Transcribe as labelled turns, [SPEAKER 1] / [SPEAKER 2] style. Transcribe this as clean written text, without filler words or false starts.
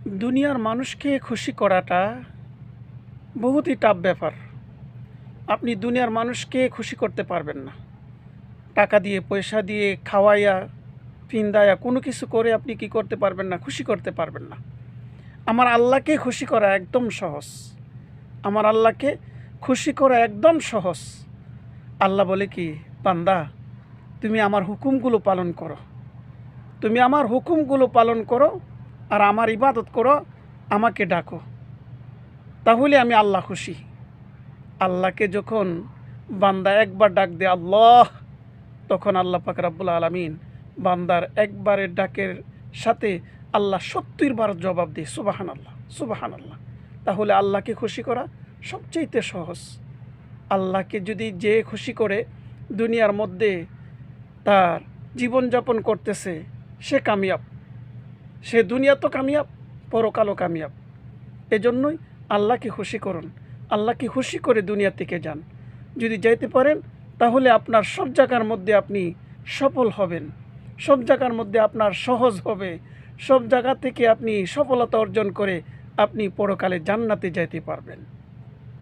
[SPEAKER 1] দুনিয়ার মানুষকে খুশি করাটা বহুতই টাফ ব্যাপার। আপনি দুনিয়ার মানুষকে খুশি করতে পারবেন না। টাকা দিয়ে, পয়সা দিয়ে, খাওয়াইয়া, ফিন্দায়া কোনো কিছু করে আপনি কি করতে পারবেন না? খুশি করতে পারবেন না। আমার আল্লাহকে খুশি করা একদম সহজ। আমার আল্লাহকে খুশি করা একদম সহজ। আল্লাহ বলে কি, বান্দা তুমি আমার হুকুমগুলো পালন করো। তুমি আমার হুকুমগুলো পালন করো আর আমার ইবাদত করো, আমাকে ডাকো। তাহলে আমি আল্লাহ খুশি। আল্লাহকে যখন বান্দা একবার ডাক দেয় আল্লাহ, তখন আল্লাহ পাক রব্বুল আলামিন বান্দার একবারের ডাকের সাথে আল্লাহ ৭০ বার জবাব দেয় সুবহানাল্লাহ, সুবহানাল্লাহ। তাহলে আল্লাহকে খুশি করা সবচেয়ে সহজ। আল্লাহকে যদি যে খুশি করে দুনিয়ার মধ্যে তার জীবনযাপন করতেছে, সে কামিয়াব। সে দুনিয়া তো কামিয়াব, পরকালও কামিয়াব। এজন্যই আল্লাহকে খুশি করুন। আল্লাহকে খুশি করে দুনিয়া থেকে যান। যদি যাইতে পারেন তাহলে আপনার সব জায়গার মধ্যে আপনি সফল হবেন। সব জায়গার মধ্যে আপনার সহজ হবে। সব জায়গা থেকে আপনি সফলতা অর্জন করে আপনি পরকালে জান্নাতে যাইতে পারবেন।